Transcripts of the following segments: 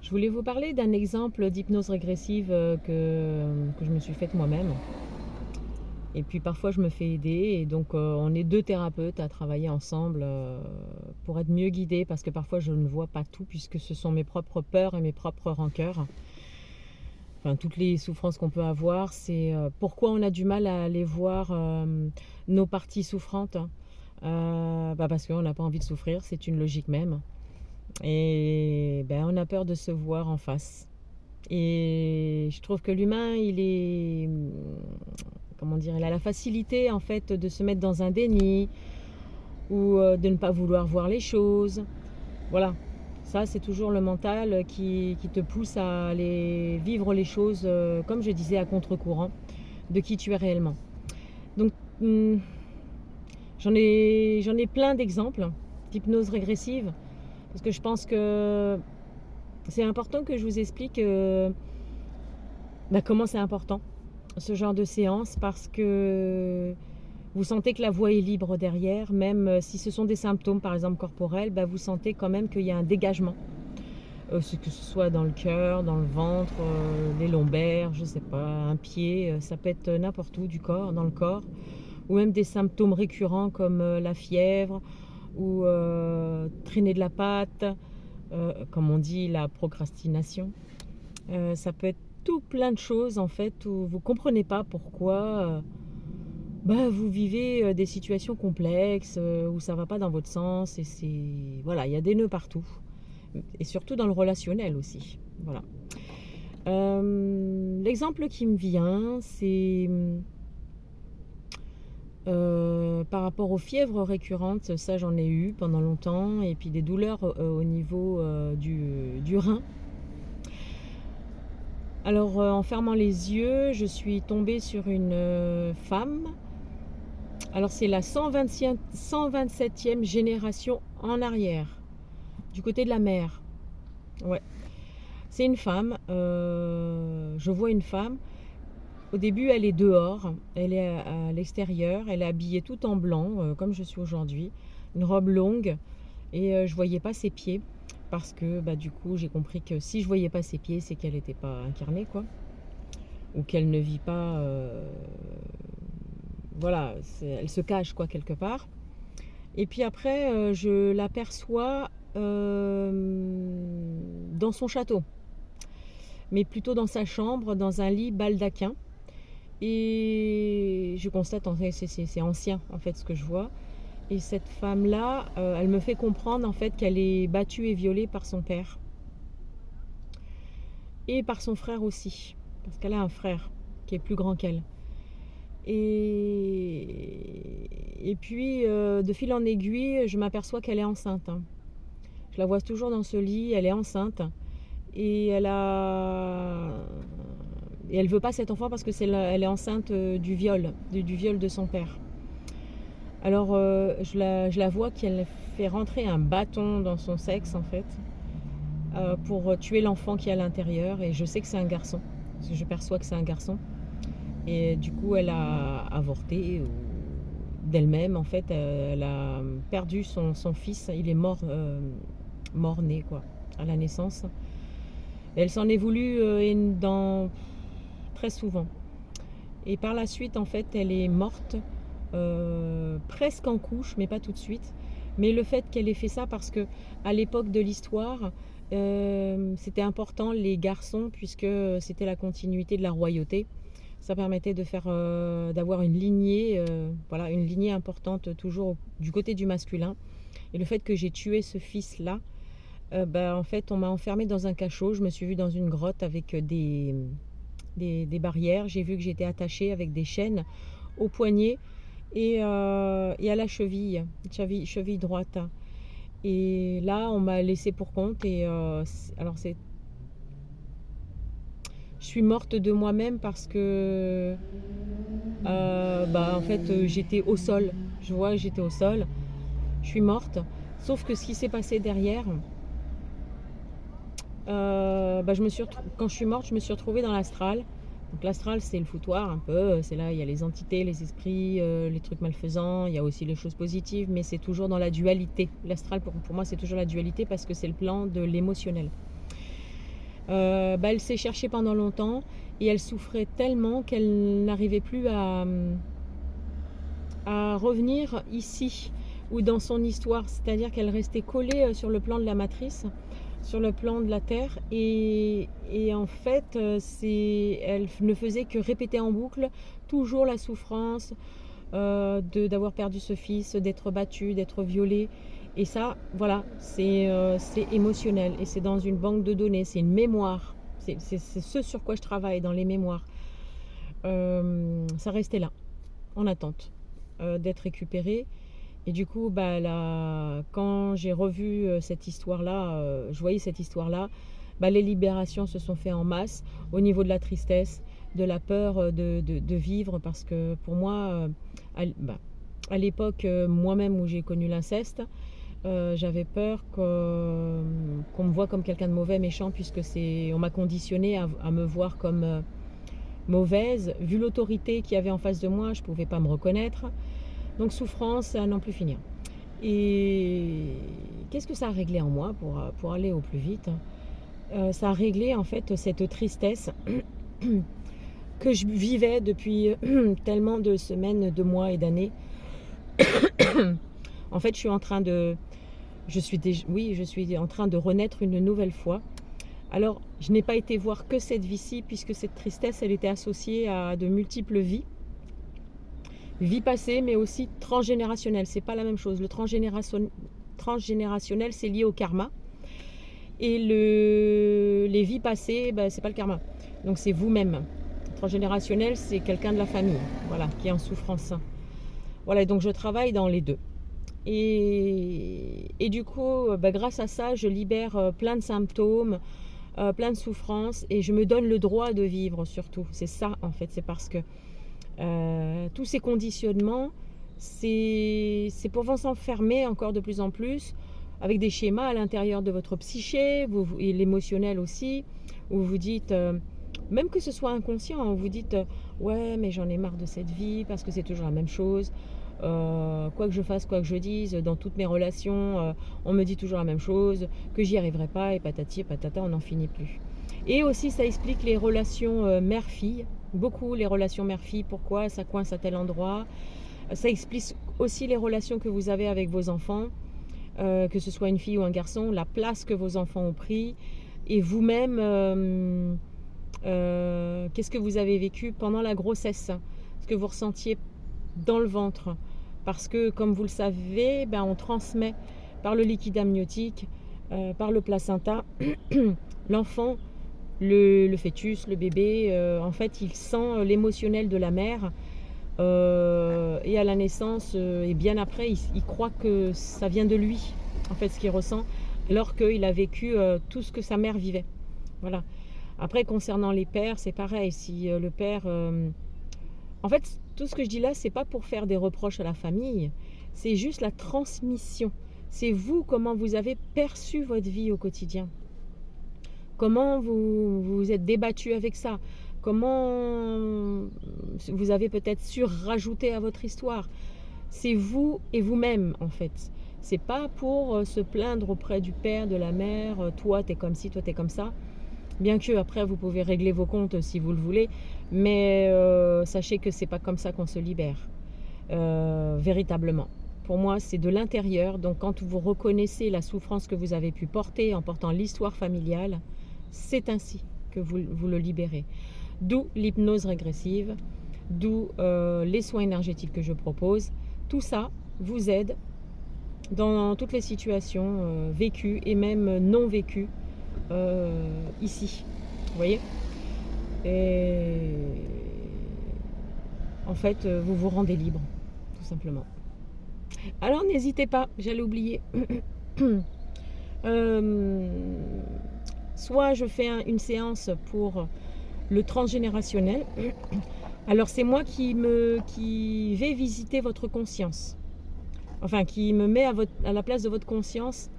Je voulais vous parler d'un exemple d'hypnose régressive que je me suis faite moi-même. Et puis parfois je me fais aider et donc on est deux thérapeutes à travailler ensemble pour être mieux guidés parce que parfois je ne vois pas tout puisque ce sont mes propres peurs et mes propres rancœurs. Enfin, toutes les souffrances qu'on peut avoir, c'est pourquoi on a du mal à aller voir nos parties souffrantes. Parce qu'on n'a pas envie de souffrir, c'est une logique même. Et on a peur de se voir en face. Et je trouve que l'humain, comment dire, il a la facilité en fait de se mettre dans un déni ou de ne pas vouloir voir les choses. Voilà, ça c'est toujours le mental qui te pousse à aller vivre les choses, comme je disais, à contre-courant de qui tu es réellement. Donc j'en ai plein d'exemples d'hypnose régressive parce que je pense que c'est important que je vous explique comment c'est important ce genre de séance parce que vous sentez que la voix est libre derrière, même si ce sont des symptômes par exemple corporels, vous sentez quand même qu'il y a un dégagement, que ce soit dans le cœur, dans le ventre, les lombaires, je sais pas, un pied, ça peut être n'importe où du corps, dans le corps, ou même des symptômes récurrents comme la fièvre ou traîner de la patte, comme on dit la procrastination. Ça peut être tout plein de choses en fait où vous comprenez pas pourquoi vous vivez des situations complexes où ça va pas dans votre sens et voilà, il y a des nœuds partout et surtout dans le relationnel aussi. Voilà. L'exemple qui me vient, c'est par rapport aux fièvres récurrentes. Ça j'en ai eu pendant longtemps, et puis des douleurs au niveau du rein. Alors en fermant les yeux, je suis tombée sur une femme. Alors c'est la 127e génération en arrière, du côté de la mère. Ouais. C'est une femme, je vois une femme. Au début elle est dehors, elle est à l'extérieur, elle est habillée tout en blanc, comme je suis aujourd'hui. Une robe longue, et je voyais pas ses pieds. Parce que du coup j'ai compris que si je voyais pas ses pieds, c'est qu'elle n'était pas incarnée, quoi. Ou qu'elle ne vit pas, voilà, elle se cache quoi quelque part. Et puis après je l'aperçois dans son château, mais plutôt dans sa chambre, dans un lit baldaquin. Et je constate, en fait, c'est ancien en fait ce que je vois. Et cette femme-là, elle me fait comprendre en fait qu'elle est battue et violée par son père. Et par son frère aussi. Parce qu'elle a un frère qui est plus grand qu'elle. Et puis, de fil en aiguille, je m'aperçois qu'elle est enceinte. Je la vois toujours dans ce lit, elle est enceinte. Et elle veut pas cet enfant parce que elle est enceinte du viol de son père. Alors je la vois qu'elle fait rentrer un bâton dans son sexe en fait, pour tuer l'enfant qui est à l'intérieur, et je sais que c'est un garçon, parce que je perçois que c'est un garçon. Et du coup elle a avorté d'elle-même en fait, elle a perdu son fils, il est mort-né quoi, à la naissance. Et elle s'en est voulu très souvent. Et par la suite en fait elle est morte, presque en couche, mais pas tout de suite. Mais le fait qu'elle ait fait ça, parce que à l'époque de l'histoire, c'était important les garçons, puisque c'était la continuité de la royauté. Ça permettait de faire, d'avoir une lignée, voilà, une lignée importante toujours du côté du masculin. Et le fait que j'ai tué ce fils-là, en fait, on m'a enfermée dans un cachot. Je me suis vue dans une grotte avec des barrières. J'ai vu que j'étais attachée avec des chaînes au poignet et à la cheville droite. Et là, on m'a laissé pour compte. Et je suis morte de moi-même parce que en fait, j'étais au sol. Je vois, j'étais au sol. Je suis morte. Sauf que ce qui s'est passé derrière, quand je suis morte, je me suis retrouvée dans l'astral. Donc l'astral, c'est le foutoir un peu, c'est là, il y a les entités, les esprits, les trucs malfaisants, il y a aussi les choses positives, mais c'est toujours dans la dualité. L'astral, pour moi, c'est toujours la dualité parce que c'est le plan de l'émotionnel. Elle s'est cherchée pendant longtemps et elle souffrait tellement qu'elle n'arrivait plus à revenir ici ou dans son histoire, c'est-à-dire qu'elle restait collée sur le plan de la matrice, sur le plan de la terre, et en fait elle ne faisait que répéter en boucle toujours la souffrance d'avoir perdu ce fils, d'être battue, d'être violée. Et ça, voilà, c'est émotionnel et c'est dans une banque de données, c'est une mémoire, c'est ce sur quoi je travaille, dans les mémoires. Ça restait là, en attente d'être récupéré. Et du coup, quand j'ai revu cette histoire-là, je voyais cette histoire-là, les libérations se sont faites en masse au niveau de la tristesse, de la peur de vivre, parce que pour moi, à l'époque, moi-même où j'ai connu l'inceste, j'avais peur qu'on me voit comme quelqu'un de mauvais, méchant, puisque on m'a conditionné à me voir comme mauvaise. Vu l'autorité qu'il y avait en face de moi, je ne pouvais pas me reconnaître. Donc souffrance à n'en plus finir. Et qu'est-ce que ça a réglé en moi pour aller au plus vite? Ça a réglé en fait cette tristesse que je vivais depuis tellement de semaines, de mois et d'années. En fait, je suis en train de renaître une nouvelle fois. Alors, je n'ai pas été voir que cette vie-ci, puisque cette tristesse, elle était associée à de multiples vies. Vie passée, mais aussi transgénérationnelle. C'est pas la même chose. Le transgénérationnel, c'est lié au karma. Et les vies passées, c'est pas le karma. Donc c'est vous-même. Transgénérationnel, c'est quelqu'un de la famille, voilà, qui est en souffrance. Voilà, donc je travaille dans les deux. Et du coup, grâce à ça, je libère plein de symptômes, plein de souffrances, et je me donne le droit de vivre surtout. C'est ça, en fait, c'est parce que tous ces conditionnements, c'est pour vous s'enfermer encore de plus en plus avec des schémas à l'intérieur de votre psyché et l'émotionnel aussi, où vous dites, même que ce soit inconscient, vous dites ouais, mais j'en ai marre de cette vie parce que c'est toujours la même chose. Quoi que je fasse, quoi que je dise, dans toutes mes relations, on me dit toujours la même chose, que j'y arriverai pas, et patati et patata, on n'en finit plus. Et aussi, ça explique les relations mère-fille, beaucoup les relations mère-fille, pourquoi ça coince à tel endroit. Ça explique aussi les relations que vous avez avec vos enfants, que ce soit une fille ou un garçon, la place que vos enfants ont pris, et vous-même, qu'est-ce que vous avez vécu pendant la grossesse, ce que vous ressentiez dans le ventre, parce que comme vous le savez, on transmet par le liquide amniotique, par le placenta, l'enfant, le fœtus, le bébé, en fait il sent l'émotionnel de la mère, et à la naissance et bien après il croit que ça vient de lui, en fait, ce qu'il ressent, alors qu'il a vécu tout ce que sa mère vivait. Voilà. Après, concernant les pères, c'est pareil. Si le père... En fait, tout ce que je dis là, c'est pas pour faire des reproches à la famille. C'est juste la transmission. C'est vous, comment vous avez perçu votre vie au quotidien. Comment vous vous êtes débattu avec ça. Comment vous avez peut-être surrajouté à votre histoire. C'est vous et vous-même, en fait. C'est pas pour se plaindre auprès du père, de la mère. Toi, t'es comme ci, toi, t'es comme ça. Bien que après vous pouvez régler vos comptes si vous le voulez, mais sachez que c'est pas comme ça qu'on se libère véritablement. Pour moi, c'est de l'intérieur. Donc quand vous reconnaissez la souffrance que vous avez pu porter en portant l'histoire familiale, c'est ainsi que vous le libérez. D'où l'hypnose régressive, d'où les soins énergétiques que je propose. Tout ça vous aide dans toutes les situations vécues et même non vécues. Ici, vous voyez, et en fait vous vous rendez libre, tout simplement. Alors n'hésitez pas, j'allais oublier, soit je fais une séance pour le transgénérationnel. Alors c'est moi qui vais visiter votre conscience, enfin qui me met à la place de votre conscience.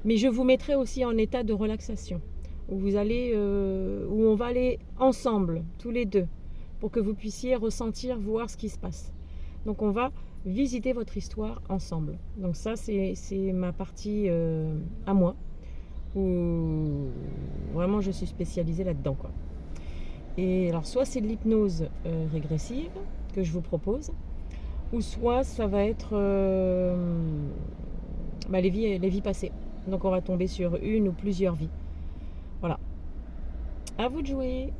Mais je vous mettrai aussi en état de relaxation, où on va aller ensemble, tous les deux, pour que vous puissiez ressentir, voir ce qui se passe. Donc on va visiter votre histoire ensemble. Donc ça, c'est ma partie à moi, où Vraiment, je suis spécialisée là-dedans, quoi. Et alors, soit c'est de l'hypnose régressive que je vous propose, ou soit ça va être les vies passées. Donc, on va tomber sur une ou plusieurs vies. Voilà. À vous de jouer.